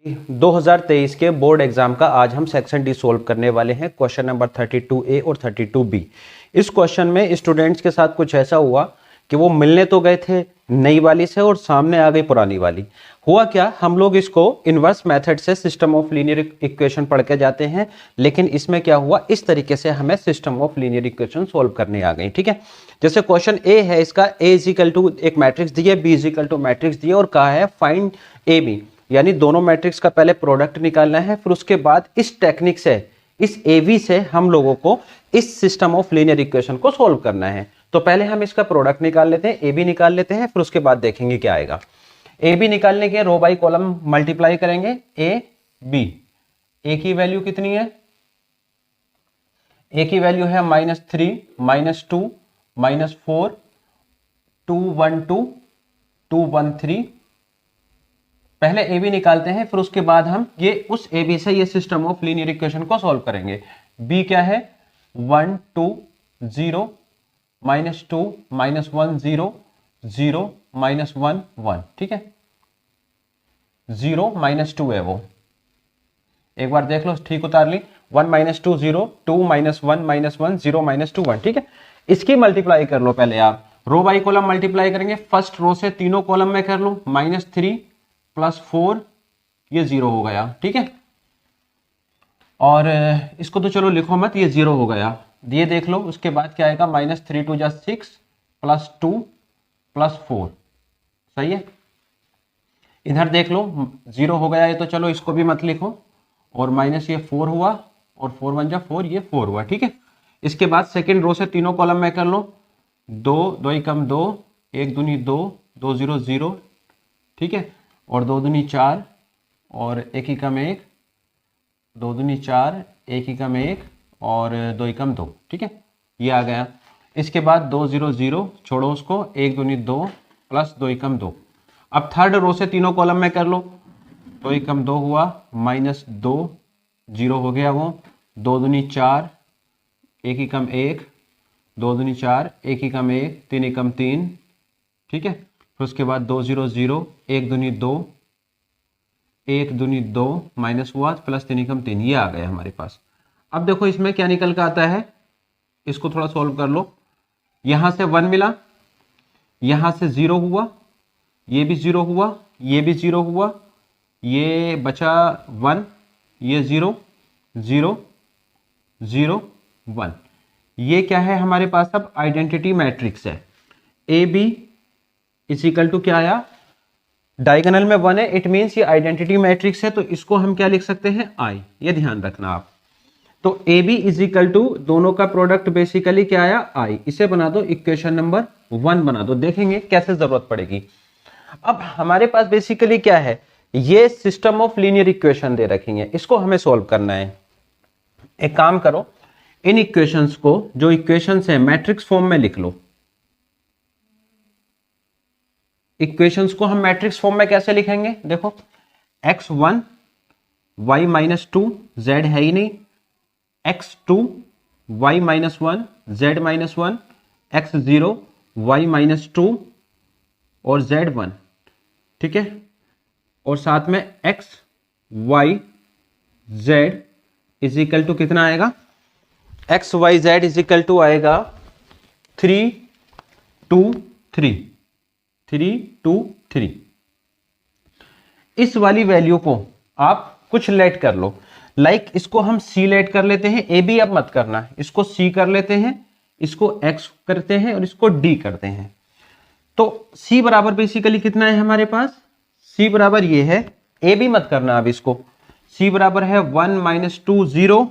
2023 के board exam का आज हम सेक्शन डी सोल्व करने वाले हैं। क्वेश्चन नंबर 32A और 32B। इस क्वेश्चन में स्टूडेंट्स के साथ कुछ ऐसा हुआ कि वो मिलने तो गए थे नई वाली से और सामने आ गई पुरानी वाली। हुआ क्या, हम लोग इसको इनवर्स मेथड से सिस्टम ऑफ लीनियर इक्वेशन पढ़ के जाते हैं, लेकिन इसमें क्या हुआ, इस तरीके से हमें system of linear equation solve करने आ गई। ठीक है, जैसे क्वेश्चन ए है, इसका ए इज इक्वल टू एक मैट्रिक्स दी है, B is equal to matrix दी है और कहा है फाइंड ए बी, यानी दोनों मैट्रिक्स का पहले प्रोडक्ट निकालना है, फिर उसके बाद इस टेक्निक से, इस एवी से हम लोगों को इस सिस्टम ऑफ लीनियर इक्वेशन को सोल्व करना है। तो पहले हम इसका प्रोडक्ट निकाल लेते हैं, ए बी निकाल लेते हैं, फिर उसके बाद देखेंगे क्या आएगा। ए बी निकालने के रो बाई कॉलम मल्टीप्लाई करेंगे। ए बी, ए की वैल्यू कितनी है, ए की वैल्यू है -3, -2, -4, 212, 213। पहले ए बी निकालते हैं, फिर उसके बाद हम ये उस ए बी से ये सिस्टम ऑफ लीनियर इक्वेशन को सॉल्व करेंगे। बी क्या है, 1 2 0, -2 -1 0 0 -1 1। ठीक है, 0 -2 है वो, एक बार देख लो, ठीक उतार ली। 1 -2 0, 2 -1 -1 0 -2 1। ठीक है, इसकी मल्टीप्लाई कर लो पहले आप, रो बाई कॉलम मल्टीप्लाई करेंगे। फर्स्ट रो से तीनों कॉलम में कर लो, -3 + 4, ये 0 हो गया। ठीक है, और इसको तो चलो लिखो मत, ये 0 हो गया, ये देख लो। उसके बाद क्या आएगा, -3 2 6 + 2 + 4। सही है, इधर देख लो 0 हो गया है, तो चलो इसको भी मत लिखो, और माइनस ये 4 हुआ, और 4 1 जा 4, ये 4 हुआ। ठीक है, इसके बाद सेकेंड रो से तीनों कॉलम में कर लो, 2 2 एकम 2, 1 दूनी 2, 2 0 0। ठीक है, और 2 दूनी 4, और 1 एकम 1, 2 दूनी 4, 1 एकम 1, और 2 एकम 2। ठीक है, ये आ गया। इसके बाद 2 0 0, छोड़ो उसको, 1 दूनी 2 + 2 एकम 2। अब थर्ड रो से तीनों कॉलम में कर लो, 2 एकम 2 हुआ, -2 0 हो गया वो, 2 दूनी 4, 1 एकम 1, 2 दूनी 4, 1 एकम 1, 3 एकम 3। ठीक है, फिर उसके बाद 2 0 0, 1 दूनी 2, 1 दूनी 2 माइनस हुआ, + 3 एकम 3, ये आ गया हमारे पास। अब देखो इसमें क्या निकल कर आता है, इसको थोड़ा सॉल्व कर लो। यहां से 1 मिला, यहां से 0 हुआ, ये भी 0 हुआ, ये भी 0 हुआ, ये बचा 1, ये 0 0 0 1। ये क्या है हमारे पास, अब आइडेंटिटी मैट्रिक्स है। A B is equal to क्या आया, डायगोनल में 1 है, इट मींस ये आइडेंटिटी मैट्रिक्स है, तो इसको हम क्या लिख सकते हैं, आई। ये ध्यान रखना आप। तो A B is equal to, दोनों का प्रोडक्ट बेसिकली क्या आया, आई। इसे बना दो इक्वेशन नंबर 1 बना दो, देखेंगे कैसे जरूरत पड़ेगी। अब हमारे पास बेसिकली क्या है, ये सिस्टम ऑफ लीनियर इक्वेशन दे रखी है, इसको हमें सोल्व करना है। एक काम करो, इन इक्वेशंस को, जो इक्वेशंस है, मैट्रिक्स फॉर्म में लिख लो। इक्वेशंस को हम मैट्रिक्स फॉर्म में कैसे लिखेंगे, देखो, x1 y -2 z है ही नहीं, x2 y -1 z -1, x0 y -2 और z1। ठीक है, और साथ में x y z is equal to कितना आएगा, x y z is equal to आएगा 3 2 3, 3 2 3। इस वाली वैल्यू को आप कुछ लेट कर लो, लाइक इसको हम c लेट कर लेते हैं, ए बी अब मत करना, इसको c कर लेते हैं, इसको x करते हैं, और इसको d करते हैं। तो c बराबर बेसिकली कितना है हमारे पास, c बराबर ये है, ए बी मत करना अब इसको, c बराबर है 1 -2 0,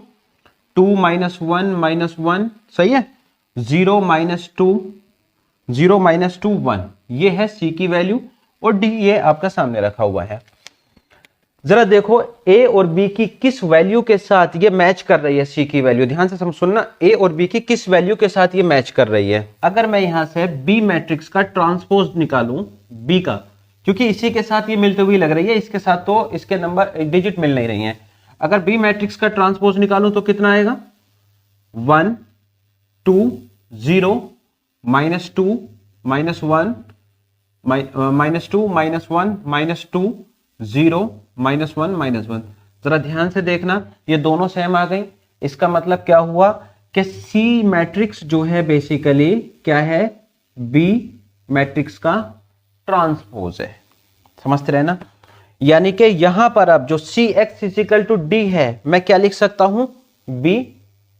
2 -1 -1। सही है, 0 -2 0 -2 1, ये है c की वैल्यू, और d ये आपका सामने रखा हुआ है। जरा देखो a और b की किस वैल्यू के साथ ये मैच कर रही है, c की वैल्यू, ध्यान से सुनना, a और b की किस वैल्यू के साथ ये मैच कर रही है। अगर मैं यहां से b मैट्रिक्स का ट्रांसपोज निकालूं, b का, क्योंकि इसी के साथ ये मिलती हुई लग रही है, इसके साथ तो इसके नंबर डिजिट मिल नहीं रही हैं। अगर b मैट्रिक्स का ट्रांसपोज निकालूं तो कितना आएगा, 1 2 0 -2 -1 -2 -1 -2 0 -1 जरा ध्यान से देखना, ये दोनों सेम आ गई। इसका मतलब क्या हुआ कि सी मैट्रिक्स जो है बेसिकली क्या है, बी मैट्रिक्स का ट्रांसपोज है। समझते रहे ना। यानी कि यहां पर अब जो सी एक्स इजिकल टू डी है, मैं क्या लिख सकता हूं, बी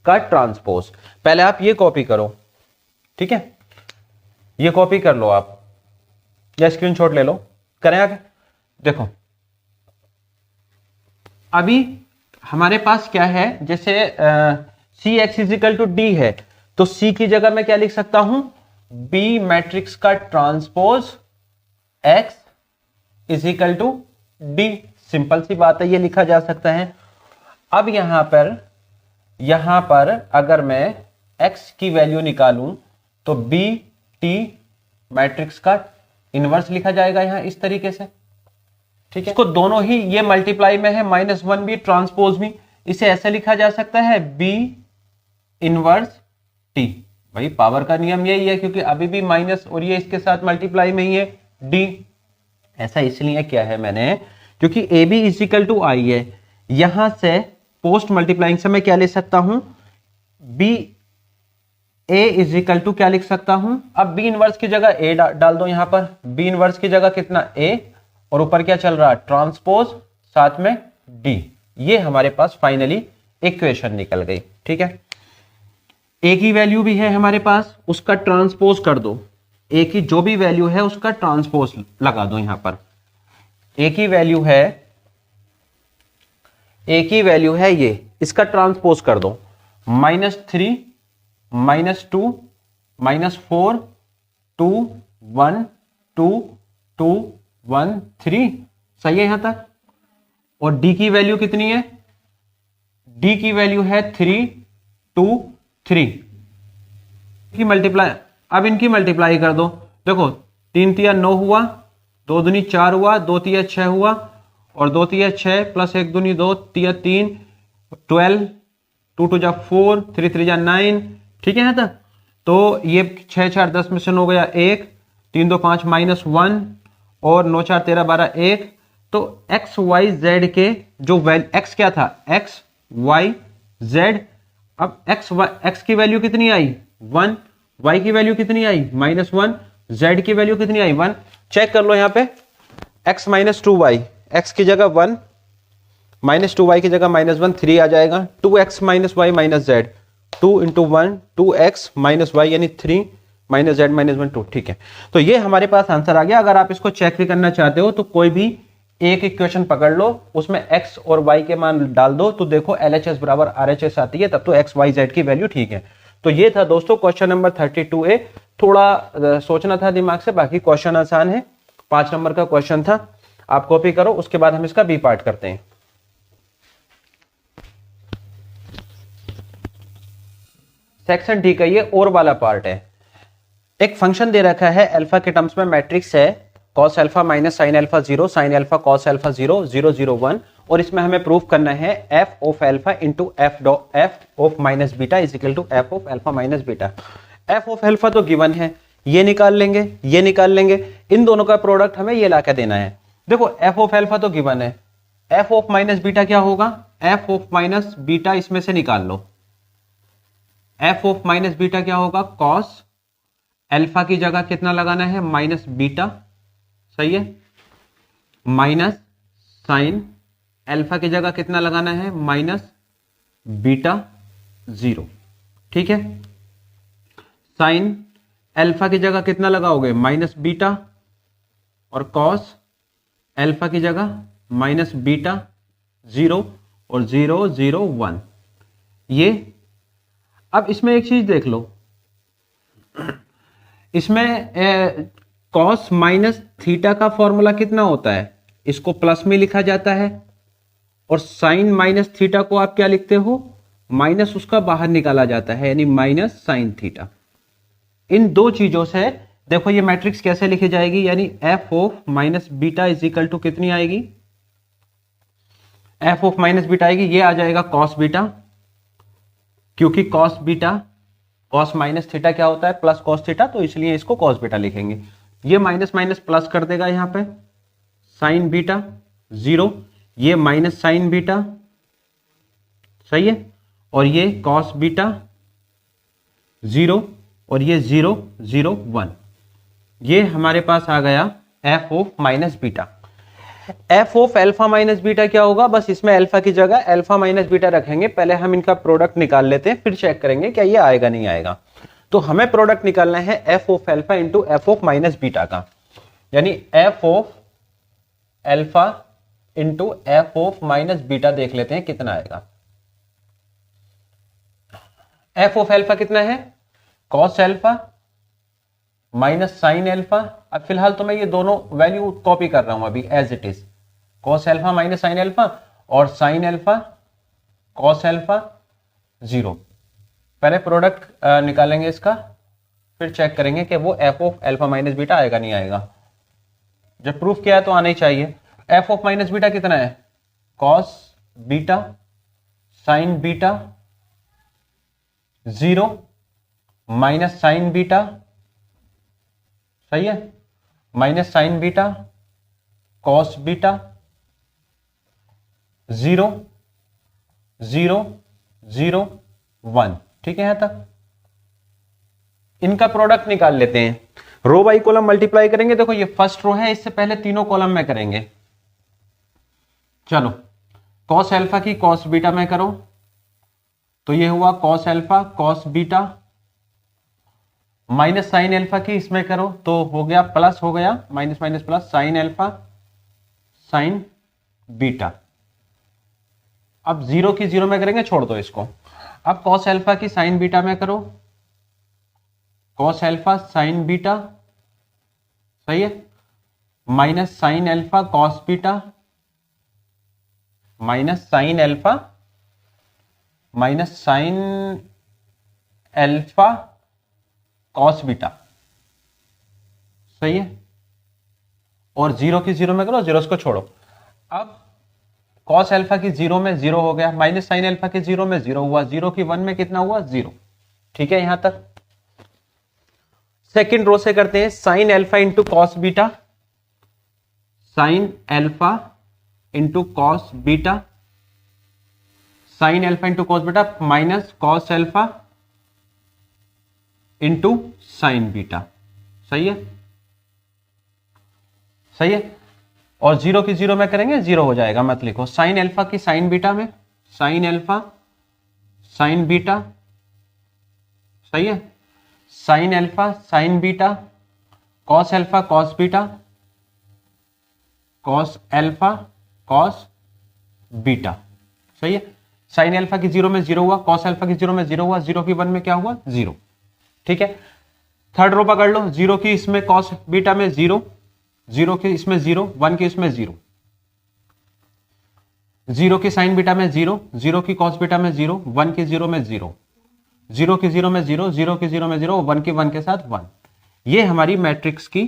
का ट्रांसपोज। पहले आप ये कॉपी करो, ठीक है, ये कॉपी कर लो आप या स्क्रीनशॉट ले लो। करें आगे, देखो अभी हमारे पास क्या है, जैसे सी एक्स इजिकल टू डी है, तो सी की जगह मैं क्या लिख सकता हूं, बी मैट्रिक्स का transpose X is equal to D. Simple सी बात है, ये लिखा जा सकता है। अब यहां पर अगर मैं x की वैल्यू निकालूं तो बी टी मैट्रिक्स का इनवर्स लिखा जाएगा यहां इस तरीके से, ठीक है। इसको दोनों ही ये मल्टीप्लाई में है, -1 भी ट्रांसपोज भी, इसे ऐसे लिखा जा सकता है बी इनवर्स टी। भाई पावर का नियम यही है, क्योंकि अभी भी माइनस और ये इसके साथ मल्टीप्लाई में ही है डी। ऐसा इसलिए क्या है मैंने, क्योंकि ए बी इजिकल टू आई है, यहां से पोस्ट मल्टीप्लाइंग से मैं क्या ले सकता हूं, बी ए इजिकल टू क्या लिख सकता हूं, अब बी इनवर्स की जगह ए डाल दो यहां पर, बी इनवर्स की जगह कितना ए, और ऊपर क्या चल रहा है, ट्रांसपोज, साथ में डी। ये हमारे पास फाइनली इक्वेशन निकल गई, ठीक है। ए की वैल्यू भी है हमारे पास, उसका ट्रांसपोज कर दो, ए की जो भी वैल्यू है उसका ट्रांसपोज लगा दो यहां पर। ए की वैल्यू है ये, इसका ट्रांसपोज कर दो, -3 -2 -4 2 1 2 2 1 3, सही है यहां तक। और डी की वैल्यू कितनी है, डी की वैल्यू है 3 2 3 की मल्टीप्लाई। अब इनकी मल्टीप्लाई कर दो, देखो 3 तिया 9 हुआ, 2 दूनी 4 हुआ, 2 तिया 6 हुआ, और 2 तिया 6 प्लस 1 दूनी 2 तिया 3, 12, 2 2 जा 4, 3 3 जा 9, ठीक है यहां तक। तो ये 6 4 10 में से 9 गया 1, 3 2 5 -1, और 9 4 13 12 1। तो एक्स वाई जेड के जो एक्स क्या था, एक्स वाई जेड। अब एक्स की वैल्यू कितनी आई, 1, वाई की वैल्यू कितनी आई, -1, जेड की वैल्यू कितनी आई, 1। चेक कर लो यहां पे, x -2y, x की जगह 1, -2y की जगह -1, 3 आ जाएगा, 2x - y - z, 2 × 1 2x - y यानी 3 - z - 1 2, ठीक है। तो ये हमारे पास आंसर आ गया। अगर आप इसको चेक भी करना चाहते हो तो कोई भी एक इक्वेशन पकड़ लो, उसमें x और y के मान डाल दो, तो देखो LHS बराबर RHS आती है, तब तो x y z की वैल्यू ठीक है। तो ये था दोस्तों क्वेश्चन नंबर 32A। थोड़ा सोचना था दिमाग से, बाकी क्वेश्चन आसान है। 5 नंबर का क्वेश्चन था, आप कॉपी करो, उसके बाद हम इसका बी पार्ट करते हैं। सेक्शन डी का ये और वाला पार्ट है। एक फंक्शन दे रखा है अल्फा के टर्म्स में, मैट्रिक्स है cos alpha minus sin alpha 0, sin alpha cos alpha 0 0 0 1, और इसमें हमें प्रूफ करना है f of alpha into f of minus beta is equal to f of alpha minus beta. f of alpha तो given है, ये निकाल लेंगे, ये निकाल लेंगे, इन दोनों का प्रोडक्ट हमें ये लाके देना है। देखो f ऑफ अल्फा तो गिवन है, f ऑफ माइनस बीटा क्या होगा, f ऑफ माइनस बीटा इसमें से निकाल लो। f ऑफ माइनस बीटा क्या होगा, cos अल्फा की जगह कितना लगाना है, माइनस बीटा, सही है, माइनस साइन अल्फा की जगह कितना लगाना है, माइनस बीटा 0, ठीक है। साइन अल्फा की जगह कितना लगाओगे, माइनस बीटा, और कॉस अल्फा की जगह माइनस बीटा 0 और 0 0 1। ये अब इसमें एक चीज देख लो, इसमें कॉस माइनस थीटा का फॉर्मूला कितना होता है, इसको प्लस में लिखा जाता है, और साइन माइनस थीटा को आप क्या लिखते हो, माइनस उसका बाहर निकाला जाता है, यानी माइनस साइन थीटा। इन दो चीजों से देखो ये मैट्रिक्स कैसे लिखी जाएगी, यानी f of minus beta is equal to कितनी आएगी, f ऑफ माइनस बीटा आएगी, ये आ जाएगा कॉस बीटा, क्योंकि cos beta cos minus theta क्या होता है, प्लस कॉस थीटा, तो इसलिए इसको कॉस बीटा लिखेंगे। ये माइनस माइनस प्लस कर देगा यहां पे, साइन बीटा 0, ये माइनस साइन बीटा, सही है, और ये कॉस बीटा 0 और ये 0 0 1। ये हमारे पास आ गया F of minus beta. F of alpha minus beta क्या होगा, बस इसमें अल्फा की जगह अल्फा माइनस बीटा रखेंगे। पहले हम इनका प्रोडक्ट निकाल लेते हैं, फिर चेक करेंगे क्या ये आएगा नहीं आएगा। तो हमें प्रोडक्ट निकालना है F of alpha into F of minus beta का, यानी F of alpha into F of minus beta. देख लेते हैं कितना आएगा। एफ ऑफ अल्फा कितना है, cos alpha minus sine alpha. अब फिलहाल तो मैं ये दोनों वैल्यू कॉपी कर रहा हूं अभी as it is, cos alpha minus sine alpha और साइन अल्फा कॉस अल्फा 0। पहले प्रोडक्ट निकालेंगे इसका, फिर चेक करेंगे कि वो F of alpha minus beta आएगा नहीं आएगा। जब प्रूफ किया है तो आना ही चाहिए। एफ ऑफ माइनस बीटा कितना है, cos beta sine beta 0 minus sign beta, सही है, minus sign beta cos beta 0 0 0 1। ठीक है, यहां तक इनका प्रोडक्ट निकाल लेते हैं। रो बाई कॉलम मल्टीप्लाई करेंगे। देखो ये फर्स्ट रो है, इससे पहले तीनों कॉलम में करेंगे। चलो कॉस अल्फा की कॉस बीटा में करो, तो ये हुआ cos alpha cos beta, minus sine alpha की इसमें करो तो हो गया प्लस, हो गया minus minus plus sine alpha sign beta. अब 0 की 0 में करेंगे, छोड़ दो इसको। अब कॉस अल्फा की साइन बीटा में करो, कॉस अल्फा साइन बीटा, सही है, minus sine alpha cos beta, minus sine alpha minus sine alpha cos beta, सही है, और 0 की 0 में करो, 0 को छोड़ो। अब कॉस अल्फा की 0 में 0 हो गया, माइनस साइन अल्फा की 0 में 0 हुआ, 0 की 1 में कितना हुआ 0। ठीक है, यहां तक। सेकेंड रो से करते हैं, sign alpha into cos beta, sign alpha into cos beta, sign alpha into cos beta minus cos alpha into sine beta, सही है, सही है। और 0 की 0 में करेंगे, 0 हो जाएगा, मत लिखो। साइन अल्फा की साइन बीटा में, साइन अल्फा साइन बीटा, सही है, sine alpha sign beta, cos alpha cos beta, cos alpha cos beta, सही है। साइन अल्फा की 0 में 0 हुआ, कॉस अल्फा की 0 में 0 हुआ, 0 की 1 में क्या हुआ 0। ठीक है, थर्ड रो पकड़ लो। 0 की इसमें कॉस बीटा में 0, 0 की इसमें 0, 1 की इसमें 0, 0 की साइन बीटा में 0, 0 की कॉस बीटा में 0, 1 की 0 में 0, 0 की 0 में 0, 0 की 0 में 0, 1 की 1 के साथ 1। ये हमारी मैट्रिक्स की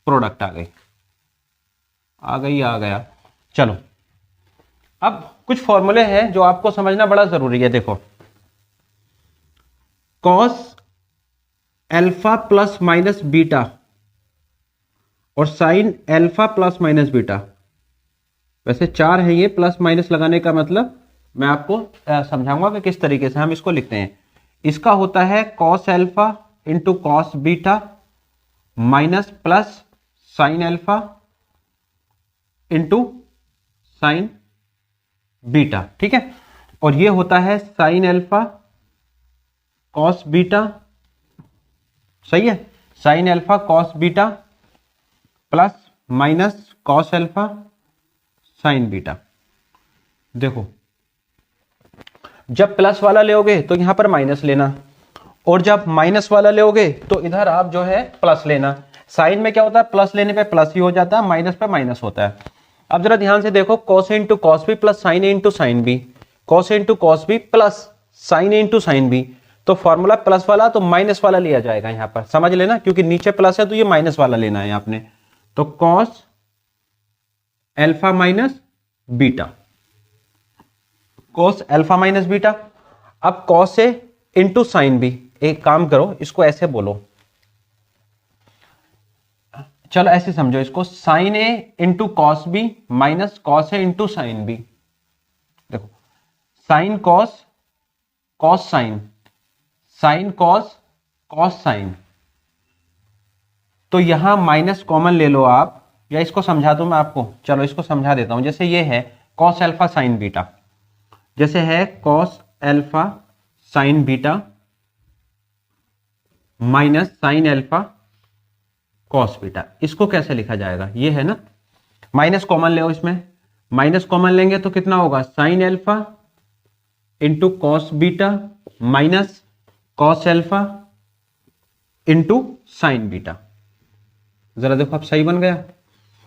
प्रोडक्ट आ गया। चलो अब कुछ फॉर्मूले हैं जो आपको समझना बड़ा जरूरी है। देखो, cos alpha plus minus beta और sine alpha plus minus beta, वैसे 4 है ये, प्लस माइनस लगाने का मतलब मैं आपको समझाऊंगा कि किस तरीके से हम इसको लिखते हैं। इसका होता है cos alpha into cos beta minus plus sign alpha into sine beta. ठीक है, और ये होता है साइन अल्फा कॉस बीटा, सही है, sign alpha cos beta plus minus cos alpha sign beta. देखो, जब प्लस वाला लोगे तो यहां पर माइनस लेना, और जब माइनस वाला लोगे तो इधर आप जो है प्लस लेना। साइन में क्या होता है, प्लस लेने पे प्लस ही हो जाता है, माइनस पे माइनस होता है। अब जरा ध्यान से देखो, cos A into cos B plus sine A into sine B, cos A into cos B plus sine A into sine B. तो फॉर्मूला प्लस वाला तो माइनस वाला लिया जाएगा, यहां पर समझ लेना, क्योंकि नीचे प्लस है तो ये माइनस वाला लेना है आपने। तो cos alpha minus beta, cos alpha minus beta. अब cos A into sine B, एक काम करो, इसको ऐसे बोलो, चलो ऐसे समझो इसको, sine A into cos B minus cos A into sine B. देखो sine cos, cos sine, sine cos, cos sine, तो यहां माइनस कॉमन ले लो आप, या इसको समझा दूं मैं आपको, चलो इसको समझा देता हूं। जैसे ये है कॉस अल्फा साइन बीटा, जैसे है cos alpha sign beta minus sine alpha cos beta, इसको कैसे लिखा जाएगा, ये है ना, माइनस कॉमन ले, इसमें माइनस कॉमन लेंगे तो कितना होगा, sine alpha into cos beta minus cos alpha into sine beta. जरा देखो अब सही बन गया,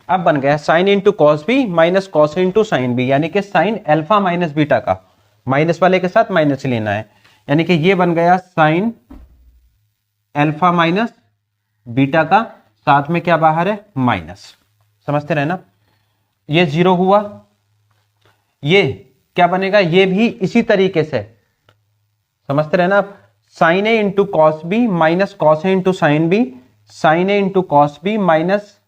अब बन गया sine into cos B minus cos into sine B, यानी कि साइन अल्फा माइनस बीटा का, माइनस वाले के साथ माइनस लेना है, यानी कि ये बन गया साइन अल्फा माइनस बीटा का, साथ में क्या बाहर है, माइनस। समझते रहे ना, ये जीरो हुआ, ये क्या बनेगा, ये भी इसी तरीके से, समझते रहे ना आप, sine A into cos B minus cos A into sine B, sine A into cos B minus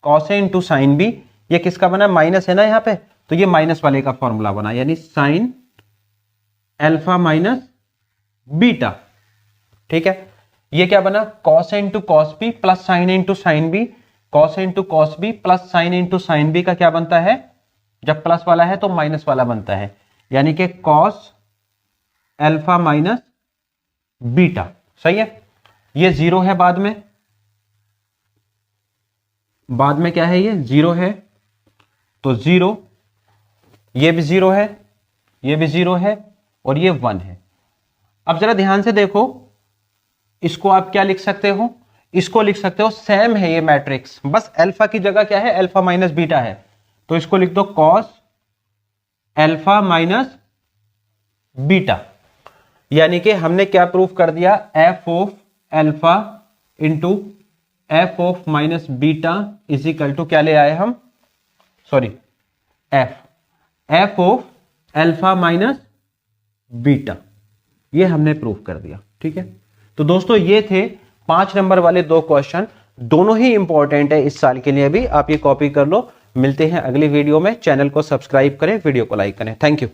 cos A into sine B, ये किसका बना, माइनस है ना यहाँ पे, तो ये माइनस वाले का फॉर्मूला बना, यानी साइन अल्फा माइनस बीटा। ठीक है, ये क्या बना, cos A into cos B plus sine A into sine B, cos A into cos B plus sine A into sine B का क्या बनता है, जब प्लस वाला है तो माइनस वाला बनता है, यानी कि कॉस अल्फा माइनस बीटा। सही है, ये जीरो है, बाद में क्या है, ये जीरो है, तो जीरो, ये भी जीरो है, ये भी जीरो है, और ये वन है। अब जरा ध्यान से देखो, इसको आप क्या लिख सकते हो, इसको लिख सकते हो, सेम है ये मैट्रिक्स, बस अल्फा की जगह क्या है, अल्फा माइनस बीटा है, तो इसको लिख दो कॉस अल्फा माइनस बीटा, यानी कि हमने क्या प्रूफ कर दिया, F of alpha into F of minus beta is equal to क्या ले आए हम, sorry F of alpha minus beta, ये हमने प्रूफ कर दिया। ठीक है, तो दोस्तों ये थे 5 नंबर वाले 2 क्वेश्चन, दोनों ही इंपॉर्टेंट है इस साल के लिए भी, आप ये कॉपी कर लो। मिलते हैं अगली वीडियो में, चैनल को सब्सक्राइब करें, वीडियो को लाइक करें। Thank you.